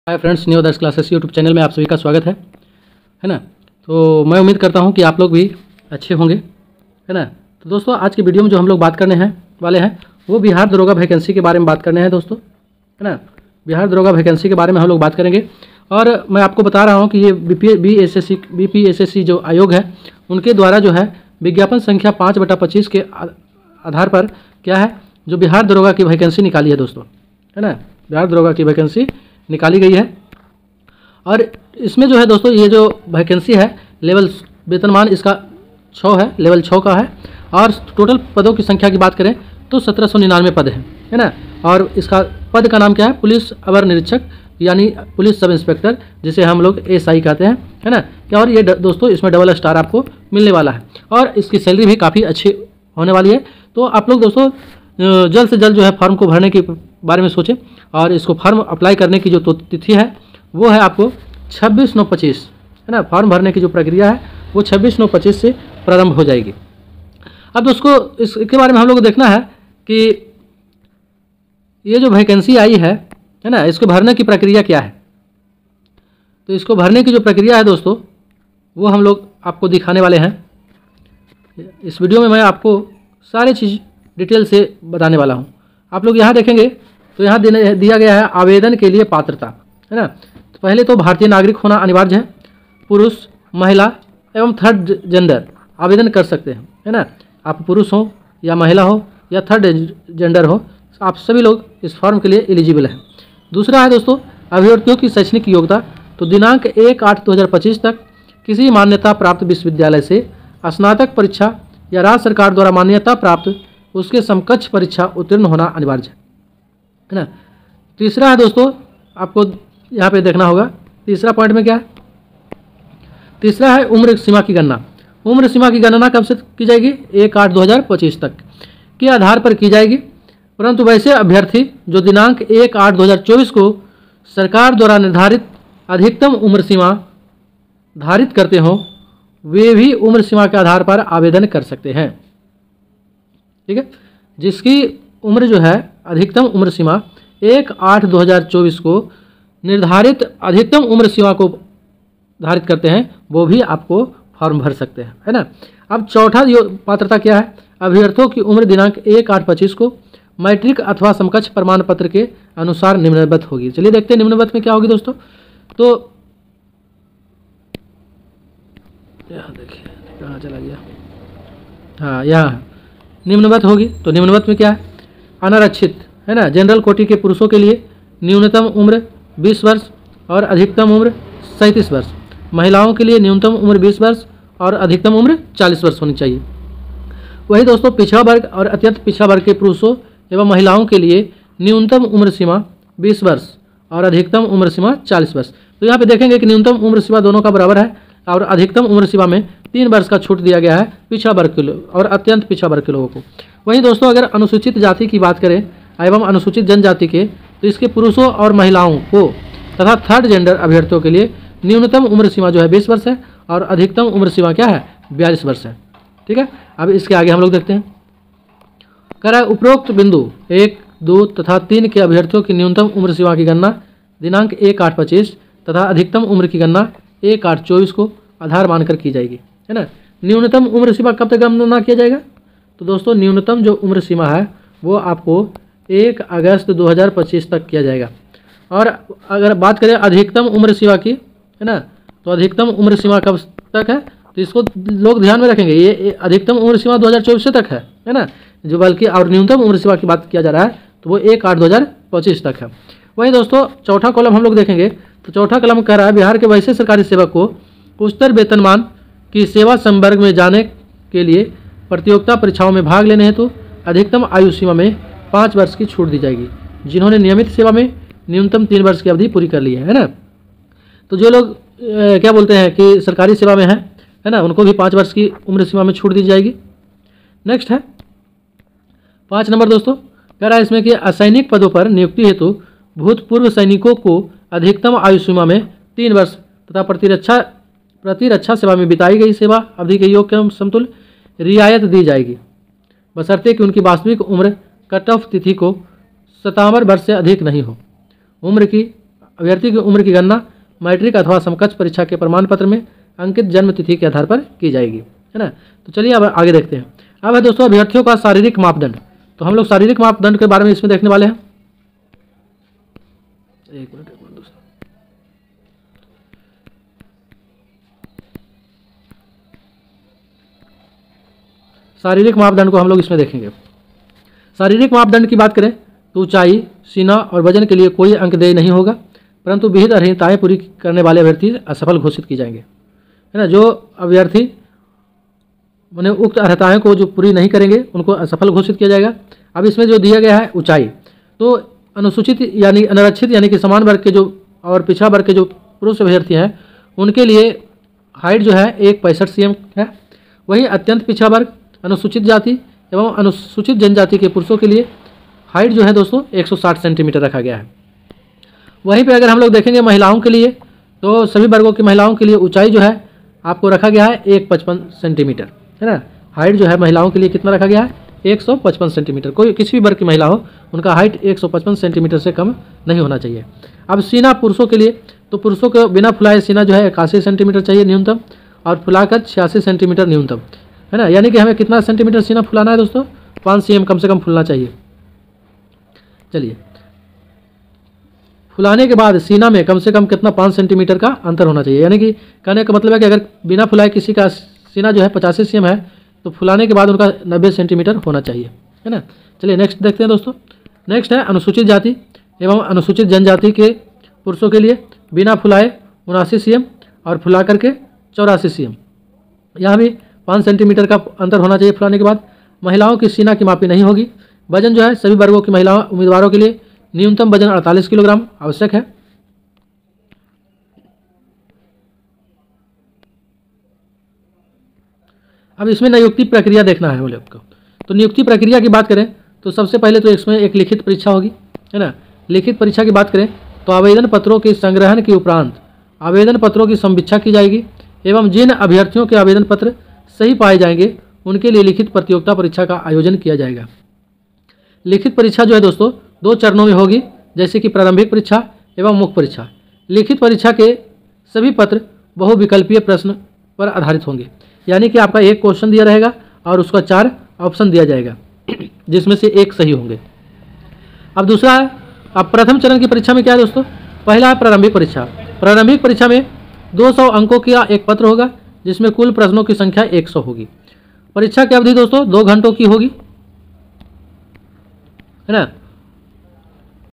Hi friends, new आदर्श classes YouTube channel में आप सभी का स्वागत है ना। तो मैं उम्मीद करता हूं कि आप लोग भी अच्छे होंगे, है ना। तो दोस्तों, आज की वीडियो में जो हम लोग बात करने वाले हैं वो बिहार दरोगा वैकेंसी के बारे में बात करने हैं दोस्तों, है ना। बिहार दरोगा वैकेंसी के बारे में हम लोग बात करेंगे। और मैं आपको बता रहा हूँ कि ये बीपीएसएससी जो आयोग है उनके द्वारा जो है विज्ञापन संख्या 5/25 के आधार पर क्या है जो बिहार दरोगा की वैकेंसी निकाली है दोस्तों, है ना। बिहार दरोगा की वैकेंसी निकाली गई है। और इसमें जो है दोस्तों, ये जो वैकेंसी है लेवल वेतनमान इसका 6 है, लेवल 6 का है। और टोटल पदों की संख्या की बात करें तो 1799 पद है ना। और इसका पद का नाम क्या है? पुलिस अवर निरीक्षक, यानी पुलिस सब इंस्पेक्टर, जिसे हम लोग एसआई कहते हैं, है ना। क्या और ये दोस्तों इसमें डबल स्टार आपको मिलने वाला है और इसकी सैलरी भी काफ़ी अच्छी होने वाली है। तो आप लोग दोस्तों जल्द से जल्द जो है फॉर्म को भरने के बारे में सोचें। और इसको फॉर्म अप्लाई करने की जो तिथि है वो है आपको 26/9/25, है ना। फॉर्म भरने की जो प्रक्रिया है वो 26/9/25 से प्रारंभ हो जाएगी। अब दोस्तों इसके बारे में हम लोग को देखना है कि ये जो वैकेंसी आई है ना, इसको भरने की प्रक्रिया क्या है। तो इसको भरने की जो प्रक्रिया है दोस्तों वो हम लोग आपको दिखाने वाले हैं। इस वीडियो में मैं आपको सारी चीज़ डिटेल से बताने वाला हूँ। आप लोग यहाँ देखेंगे तो यहाँ दिया गया है आवेदन के लिए पात्रता, है ना। तो पहले तो भारतीय नागरिक होना अनिवार्य है। पुरुष, महिला एवं थर्ड जेंडर आवेदन कर सकते हैं, है ना। आप पुरुष हो या महिला हो या थर्ड जेंडर हो, आप सभी लोग इस फॉर्म के लिए एलिजिबल हैं। दूसरा है दोस्तों अभ्यर्थियों की शैक्षणिक योग्यता। तो दिनांक 1/8/2025 तक किसी मान्यता प्राप्त विश्वविद्यालय से स्नातक परीक्षा या राज्य सरकार द्वारा मान्यता प्राप्त उसके समकक्ष परीक्षा उत्तीर्ण होना अनिवार्य है ना। तीसरा है दोस्तों, आपको यहाँ पे देखना होगा तीसरा पॉइंट में क्या है। तीसरा है उम्र सीमा की गणना। उम्र सीमा की गणना कब से की जाएगी? 1/8/2025 तक के आधार पर की जाएगी। परंतु वैसे अभ्यर्थी जो दिनांक 1/8/2024 को सरकार द्वारा निर्धारित अधिकतम उम्र सीमा धारित करते हों वे भी उम्र सीमा के आधार पर आवेदन कर सकते हैं, ठीक है। जिसकी उम्र जो है अधिकतम उम्र सीमा 1/8/2024 को निर्धारित अधिकतम उम्र सीमा को धारित करते हैं वो भी आपको फॉर्म भर सकते हैं, है ना। अब चौथा पात्रता क्या है? अभ्यर्थियों की उम्र दिनांक 1/8/25 को मैट्रिक अथवा समकक्ष प्रमाण पत्र के अनुसार निम्नवत होगी। चलिए देखते हैं निम्नवत में क्या होगी दोस्तों। तो यहाँ देखिए कहाँ चला गया, हाँ यहाँ निम्नवत होगी। तो निम्नवत में क्या है? अनारक्षित, है ना, जनरल कोटि के पुरुषों के लिए न्यूनतम उम्र 20 वर्ष और अधिकतम उम्र 37 वर्ष। महिलाओं के लिए न्यूनतम उम्र 20 वर्ष और अधिकतम उम्र 40 वर्ष होनी चाहिए। वही दोस्तों पिछड़ा वर्ग और अत्यंत पिछड़ा वर्ग के पुरुषों एवं महिलाओं के लिए न्यूनतम उम्र सीमा 20 वर्ष और अधिकतम उम्र सीमा 40 वर्ष। तो यहाँ पे देखेंगे कि न्यूनतम उम्र सीमा दोनों का बराबर है और अधिकतम उम्र सीमा में 3 वर्ष का छूट दिया गया है पिछड़ा वर्ग के लोग और अत्यंत पिछड़ा वर्ग के लोगों को। वहीं दोस्तों अगर अनुसूचित जाति की बात करें एवं अनुसूचित जनजाति के, तो इसके पुरुषों और महिलाओं को तथा थर्ड जेंडर अभ्यर्थियों के लिए न्यूनतम उम्र सीमा जो है 20 वर्ष है और अधिकतम उम्र सीमा क्या है? 42 वर्ष है, ठीक है। अब इसके आगे हम लोग देखते हैं। कह रहा है उपरोक्त बिंदु 1, 2 तथा 3 के अभ्यर्थियों की न्यूनतम उम्र सीमा की गणना दिनांक 1/8/25 तथा अधिकतम उम्र की गणना 1/8/24 को आधार मानकर की जाएगी, है ना। न्यूनतम उम्र सीमा कब तक गणना किया जाएगा? तो दोस्तों न्यूनतम जो उम्र सीमा है वो आपको 1 अगस्त 2025 तक किया जाएगा। और अगर बात करें अधिकतम उम्र सीमा की, है ना, तो अधिकतम उम्र सीमा कब तक है? तो इसको लोग ध्यान में रखेंगे, ये अधिकतम उम्र सीमा 2024 तक है ना, जो बल्कि और न्यूनतम उम्र सीमा की बात किया जा रहा है तो वो 1/8/2025 तक है। वहीं दोस्तों चौथा कॉलम हम लोग देखेंगे तो चौथा कॉलम कह रहा है बिहार के वैसे सरकारी सेवक को उच्चतर वेतनमान की सेवा संवर्ग में जाने के लिए प्रतियोगिता परीक्षाओं में भाग लेने हेतु अधिकतम आयु सीमा में 5 वर्ष की छूट दी जाएगी, जिन्होंने नियमित सेवा में न्यूनतम 3 वर्ष की अवधि पूरी कर ली है ना। तो जो लोग क्या बोलते हैं कि सरकारी सेवा में है ना, उनको भी 5 वर्ष की उम्र सीमा में छूट दी जाएगी। नेक्स्ट है 5 नंबर दोस्तों, कह रहा है इसमें कि असैनिक पदों पर नियुक्ति हेतु भूतपूर्व सैनिकों को अधिकतम आयु सीमा में 3 वर्ष तथा प्रतिरक्षा सेवा में बिताई गई सेवा अवधि के योग के समतुल्य रियायत दी जाएगी, बशर्ते कि उनकी वास्तविक उम्र कट ऑफ तिथि को 57 वर्ष से अधिक नहीं हो। उम्र की अभ्यर्थी की उम्र की गणना मैट्रिक अथवा समकक्ष परीक्षा के प्रमाण पत्र में अंकित जन्म तिथि के आधार पर की जाएगी, है ना। तो चलिए अब आगे देखते हैं। अब है दोस्तों अभ्यर्थियों का शारीरिक मापदंड। तो हम लोग शारीरिक मापदंड के बारे में इसमें देखने वाले हैं। एक मिनट दोस्तों, शारीरिक मापदंड को हम लोग इसमें देखेंगे। शारीरिक मापदंड की बात करें तो ऊंचाई, सीना और वजन के लिए कोई अंकदेय नहीं होगा, परंतु विहित अर्हताएं पूरी करने वाले अभ्यर्थी असफल घोषित की जाएंगे, है ना। जो अभ्यर्थी मैंने उक्त अर्हताएं को जो पूरी नहीं करेंगे उनको असफल घोषित किया जाएगा। अब इसमें जो दिया गया है ऊंचाई, तो अनुसूचित यानी अनारक्षित यानी कि समान वर्ग के जो और पिछड़ा वर्ग के जो पुरुष अभ्यर्थी हैं उनके लिए हाइट जो है 1.65 cm है। वहीं अत्यंत पिछड़ा वर्ग, अनुसूचित जाति एवं अनुसूचित जनजाति के पुरुषों के लिए हाइट जो है दोस्तों 160 सेंटीमीटर रखा गया है। वहीं पे अगर हम लोग देखेंगे महिलाओं के लिए, तो सभी वर्गों की महिलाओं के लिए ऊंचाई जो है आपको रखा गया है 155 सेंटीमीटर, है ना। हाइट जो है महिलाओं के लिए कितना रखा गया है 155 सेंटीमीटर। कोई किसी भी वर्ग की महिला हो उनका हाइट 155 सेंटीमीटर से कम नहीं होना चाहिए। अब सीना पुरुषों के लिए, तो पुरुषों को बिना फुलाए सीना जो है 81 सेंटीमीटर चाहिए न्यूनतम, और फुलाकर 86 सेंटीमीटर न्यूनतम, है ना। यानी कि हमें कितना सेंटीमीटर सीना फुलाना है दोस्तों, 5 cm कम से कम फुलना चाहिए। चलिए, फुलाने के बाद सीना में कम से कम कितना 5 सेंटीमीटर का अंतर होना चाहिए। यानी कि कहने का मतलब है कि अगर बिना फुलाए किसी का सीना जो है 85 cm है तो फुलाने के बाद उनका 90 सेंटीमीटर होना चाहिए, है ना। चलिए नेक्स्ट देखते हैं दोस्तों। नेक्स्ट है अनुसूचित जाति एवं अनुसूचित जनजाति के पुरुषों के लिए बिना फुलाए 79 cm और फुला करके 84 cm। यहाँ भी 5 सेंटीमीटर का अंतर होना चाहिए फुलाने के बाद। महिलाओं की सीना की मापी नहीं होगी। वजन जो है सभी वर्गों की महिला उम्मीदवारों के लिए न्यूनतम वजन 48 किलोग्राम आवश्यक है। अब इसमें नियुक्ति प्रक्रिया देखना है बोले आपको। तो नियुक्ति प्रक्रिया की बात करें तो सबसे पहले तो इसमें एक लिखित परीक्षा होगी, है ना। लिखित परीक्षा की बात करें तो आवेदन पत्रों के संग्रहण के उपरांत आवेदन पत्रों की समीक्षा की जाएगी एवं जिन अभ्यर्थियों के आवेदन पत्र सही पाए जाएंगे उनके लिए लिखित प्रतियोगिता परीक्षा का आयोजन किया जाएगा। लिखित परीक्षा जो है दोस्तों 2 चरणों में होगी, जैसे कि प्रारंभिक परीक्षा एवं मुख्य परीक्षा। लिखित परीक्षा के सभी पत्र बहुविकल्पीय प्रश्न पर आधारित होंगे, यानी कि आपका एक क्वेश्चन दिया रहेगा और उसका 4 ऑप्शन दिया जाएगा जिसमें से एक सही होंगे। अब दूसरा है, अब प्रथम चरण की परीक्षा में क्या है दोस्तों, पहला है प्रारंभिक परीक्षा। प्रारंभिक परीक्षा में 200 अंकों का एक पत्र होगा जिसमें कुल प्रश्नों की संख्या 100 होगी। परीक्षा की अवधि दोस्तों 2 घंटों की होगी, है ना।